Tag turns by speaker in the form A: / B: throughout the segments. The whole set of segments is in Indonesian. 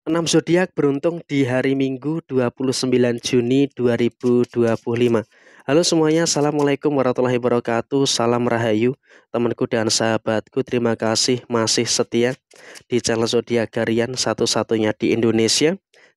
A: 6 zodiak beruntung di hari Minggu 29 Juni 2025. Halo semuanya, Assalamualaikum warahmatullahi wabarakatuh. Salam Rahayu, temanku dan sahabatku. Terima kasih masih setia di channel Zodiak Harian satu-satunya di Indonesia.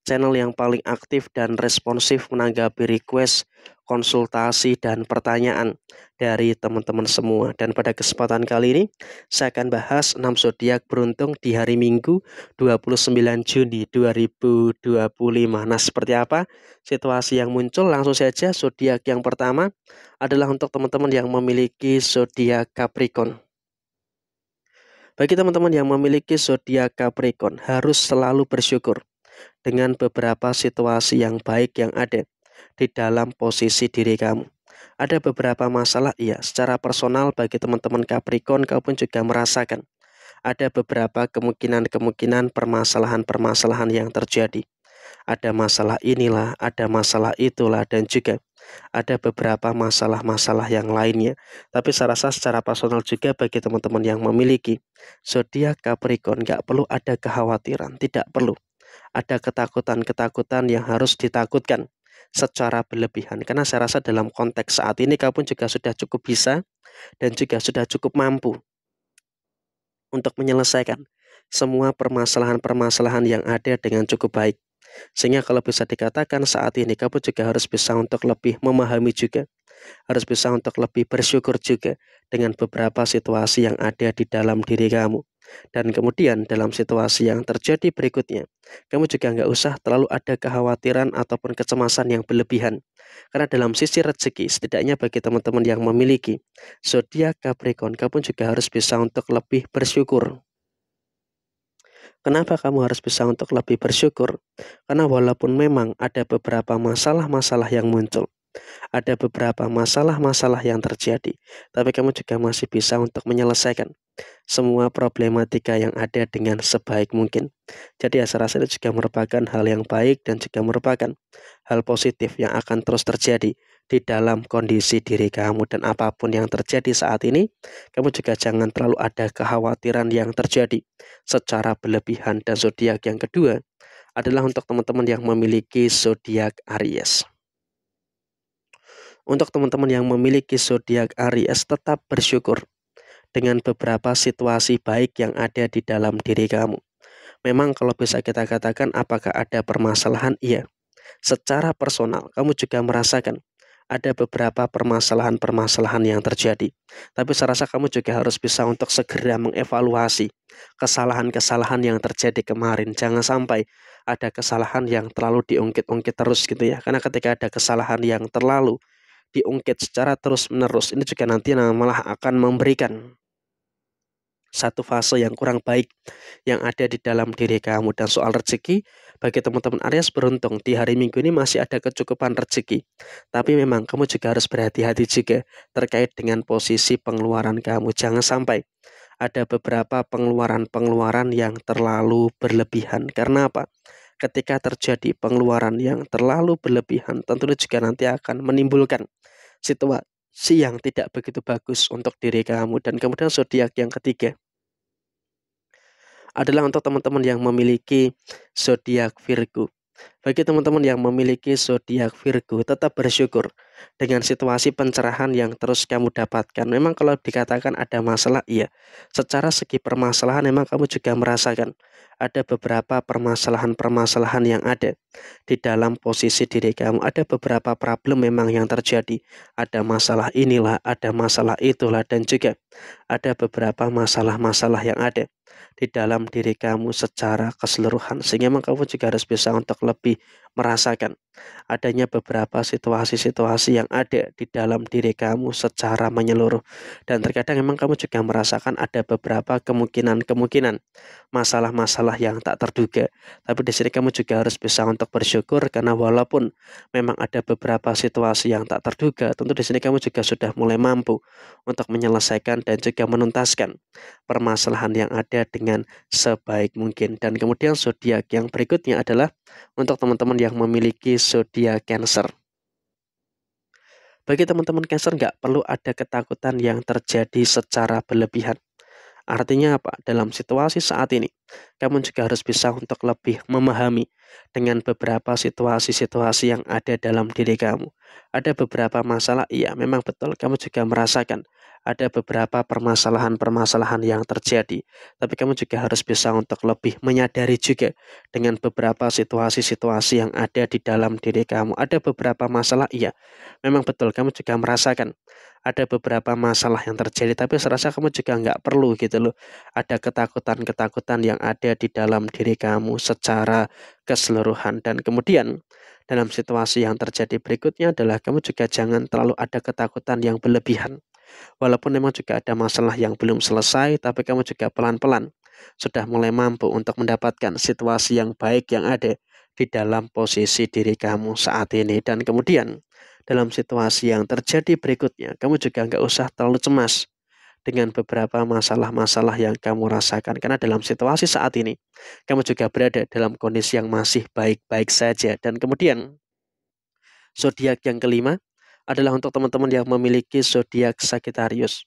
A: Channel yang paling aktif dan responsif menanggapi request, konsultasi, dan pertanyaan dari teman-teman semua. Dan pada kesempatan kali ini, saya akan bahas 6 zodiak beruntung di hari Minggu 29 Juni 2025. Nah, seperti apa situasi yang muncul? Langsung saja, zodiak yang pertama adalah untuk teman-teman yang memiliki zodiak Capricorn. Bagi teman-teman yang memiliki zodiak Capricorn, harus selalu bersyukur dengan beberapa situasi yang baik yang ada di dalam posisi diri kamu. Ada beberapa masalah, iya, secara personal bagi teman-teman Capricorn, kau pun juga merasakan ada beberapa kemungkinan-kemungkinan permasalahan-permasalahan yang terjadi. Ada masalah inilah, ada masalah itulah, dan juga ada beberapa masalah-masalah yang lainnya. Tapi saya rasa secara personal juga bagi teman-teman yang memiliki zodiak Capricorn, nggak perlu ada kekhawatiran, tidak perlu ada ketakutan-ketakutan yang harus ditakutkan secara berlebihan. Karena saya rasa dalam konteks saat ini kau pun juga sudah cukup bisa dan juga sudah cukup mampu untuk menyelesaikan semua permasalahan-permasalahan yang ada dengan cukup baik. Sehingga kalau bisa dikatakan saat ini kamu juga harus bisa untuk lebih memahami juga, harus bisa untuk lebih bersyukur juga dengan beberapa situasi yang ada di dalam diri kamu. Dan kemudian dalam situasi yang terjadi berikutnya, kamu juga nggak usah terlalu ada kekhawatiran ataupun kecemasan yang berlebihan. Karena dalam sisi rezeki, setidaknya bagi teman-teman yang memiliki zodiak Capricorn, kamu juga harus bisa untuk lebih bersyukur. Kenapa kamu harus bisa untuk lebih bersyukur? Karena walaupun memang ada beberapa masalah-masalah yang muncul, ada beberapa masalah-masalah yang terjadi, tapi kamu juga masih bisa untuk menyelesaikan semua problematika yang ada dengan sebaik mungkin. Jadi saya rasa itu juga merupakan hal yang baik dan juga merupakan hal positif yang akan terus terjadi di dalam kondisi diri kamu. Dan apapun yang terjadi saat ini, kamu juga jangan terlalu ada kekhawatiran yang terjadi secara berlebihan. Dan zodiak yang kedua adalah untuk teman-teman yang memiliki zodiak Aries. Untuk teman-teman yang memiliki zodiak Aries, tetap bersyukur dengan beberapa situasi baik yang ada di dalam diri kamu. Memang kalau bisa kita katakan apakah ada permasalahan? Iya. Secara personal, kamu juga merasakan ada beberapa permasalahan-permasalahan yang terjadi. Tapi saya rasa kamu juga harus bisa untuk segera mengevaluasi kesalahan-kesalahan yang terjadi kemarin. Jangan sampai ada kesalahan yang terlalu diungkit-ungkit terus gitu ya. Karena ketika ada kesalahan yang terlalu diungkit secara terus-menerus, ini juga nanti malah akan memberikan satu fase yang kurang baik yang ada di dalam diri kamu. Dan soal rezeki, bagi teman-teman Aries beruntung di hari Minggu ini masih ada kecukupan rezeki. Tapi memang kamu juga harus berhati-hati juga terkait dengan posisi pengeluaran kamu. Jangan sampai ada beberapa pengeluaran-pengeluaran yang terlalu berlebihan. Karena apa? Ketika terjadi pengeluaran yang terlalu berlebihan, tentunya juga nanti akan menimbulkan situasi yang tidak begitu bagus untuk diri kamu. Dan kemudian zodiak yang ketiga adalah untuk teman-teman yang memiliki zodiak Virgo. Bagi teman-teman yang memiliki zodiak Virgo, tetap bersyukur dengan situasi pencerahan yang terus kamu dapatkan. Memang kalau dikatakan ada masalah, iya. Secara segi permasalahan memang kamu juga merasakan ada beberapa permasalahan-permasalahan yang ada di dalam posisi diri kamu. Ada beberapa problem memang yang terjadi. Ada masalah inilah, ada masalah itulah, dan juga ada beberapa masalah-masalah yang ada di dalam diri kamu secara keseluruhan. Sehingga memang kamu juga harus bisa untuk lebih merasakan adanya beberapa situasi-situasi yang ada di dalam diri kamu secara menyeluruh. Dan terkadang memang kamu juga merasakan ada beberapa kemungkinan-kemungkinan masalah-masalah yang tak terduga. Tapi di sini kamu juga harus bisa untuk bersyukur karena walaupun memang ada beberapa situasi yang tak terduga, tentu di sini kamu juga sudah mulai mampu untuk menyelesaikan dan juga menuntaskan permasalahan yang ada dengan sebaik mungkin. Dan kemudian zodiak yang berikutnya adalah untuk teman-teman yang memiliki zodiak Cancer. Bagi teman-teman Cancer nggak perlu ada ketakutan yang terjadi secara berlebihan. Artinya apa? Dalam situasi saat ini, kamu juga harus bisa untuk lebih memahami dengan beberapa situasi-situasi yang ada dalam diri kamu. Ada beberapa masalah, iya memang betul, kamu juga merasakan ada beberapa permasalahan-permasalahan yang terjadi. Tapi kamu juga harus bisa untuk lebih menyadari juga dengan beberapa situasi-situasi yang ada di dalam diri kamu. Ada beberapa masalah, iya memang betul, kamu juga merasakan ada beberapa masalah yang terjadi, tapi saya rasa kamu juga nggak perlu gitu loh. Ada ketakutan-ketakutan yang ada di dalam diri kamu secara keseluruhan. Dan kemudian dalam situasi yang terjadi berikutnya adalah kamu juga jangan terlalu ada ketakutan yang berlebihan. Walaupun memang juga ada masalah yang belum selesai, tapi kamu juga pelan-pelan sudah mulai mampu untuk mendapatkan situasi yang baik yang ada di dalam posisi diri kamu saat ini. Dan kemudian dalam situasi yang terjadi berikutnya, kamu juga nggak usah terlalu cemas dengan beberapa masalah-masalah yang kamu rasakan. Karena dalam situasi saat ini, kamu juga berada dalam kondisi yang masih baik-baik saja. Dan kemudian, zodiak yang kelima adalah untuk teman-teman yang memiliki zodiak Sagittarius.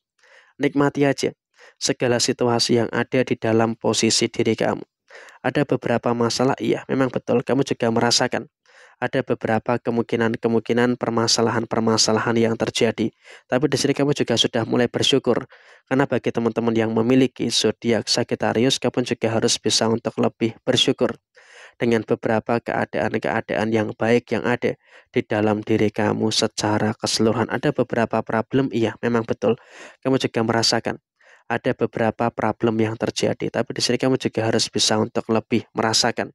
A: Nikmati aja segala situasi yang ada di dalam posisi diri kamu. Ada beberapa masalah, iya memang betul, kamu juga merasakan ada beberapa kemungkinan-kemungkinan permasalahan-permasalahan yang terjadi. Tapi di sini kamu juga sudah mulai bersyukur. Karena bagi teman-teman yang memiliki zodiak Sagittarius, kamu juga harus bisa untuk lebih bersyukur dengan beberapa keadaan-keadaan yang baik yang ada di dalam diri kamu secara keseluruhan. Ada beberapa problem, iya memang betul. Kamu juga merasakan ada beberapa problem yang terjadi, tapi di sini kamu juga harus bisa untuk lebih merasakan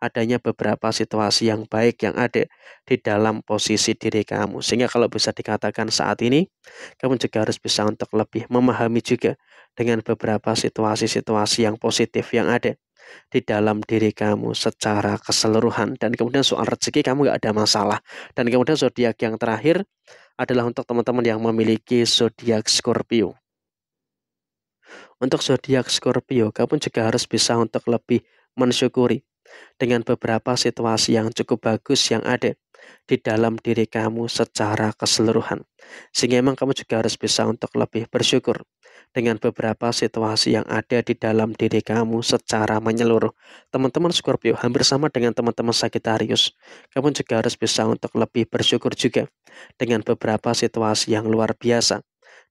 A: adanya beberapa situasi yang baik yang ada di dalam posisi diri kamu. Sehingga kalau bisa dikatakan saat ini, kamu juga harus bisa untuk lebih memahami juga dengan beberapa situasi-situasi yang positif yang ada di dalam diri kamu secara keseluruhan. Dan kemudian soal rezeki kamu gak ada masalah. Dan kemudian zodiak yang terakhir adalah untuk teman-teman yang memiliki zodiak Scorpio. Untuk zodiak Scorpio, kamu juga harus bisa untuk lebih mensyukuri dengan beberapa situasi yang cukup bagus yang ada di dalam diri kamu secara keseluruhan. Sehingga memang kamu juga harus bisa untuk lebih bersyukur dengan beberapa situasi yang ada di dalam diri kamu secara menyeluruh. Teman-teman Scorpio, hampir sama dengan teman-teman Sagittarius. Kamu juga harus bisa untuk lebih bersyukur juga dengan beberapa situasi yang luar biasa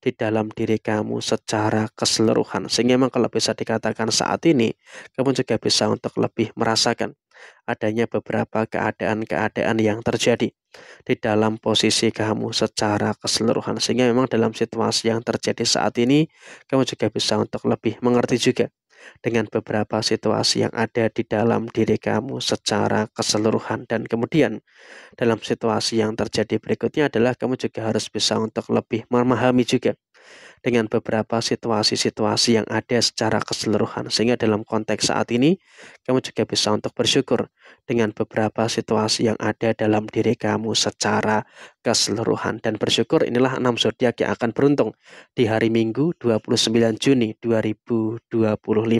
A: di dalam diri kamu secara keseluruhan. Sehingga memang kalau bisa dikatakan saat ini, kamu juga bisa untuk lebih merasakan adanya beberapa keadaan-keadaan yang terjadi di dalam posisi kamu secara keseluruhan. Sehingga memang dalam situasi yang terjadi saat ini, kamu juga bisa untuk lebih mengerti juga dengan beberapa situasi yang ada di dalam diri kamu secara keseluruhan. Dan kemudian dalam situasi yang terjadi berikutnya adalah kamu juga harus bisa untuk lebih memahami juga dengan beberapa situasi-situasi yang ada secara keseluruhan. Sehingga dalam konteks saat ini, kamu juga bisa untuk bersyukur dengan beberapa situasi yang ada dalam diri kamu secara keseluruhan. Dan bersyukur inilah 6 zodiak yang akan beruntung di hari Minggu 29 Juni 2025.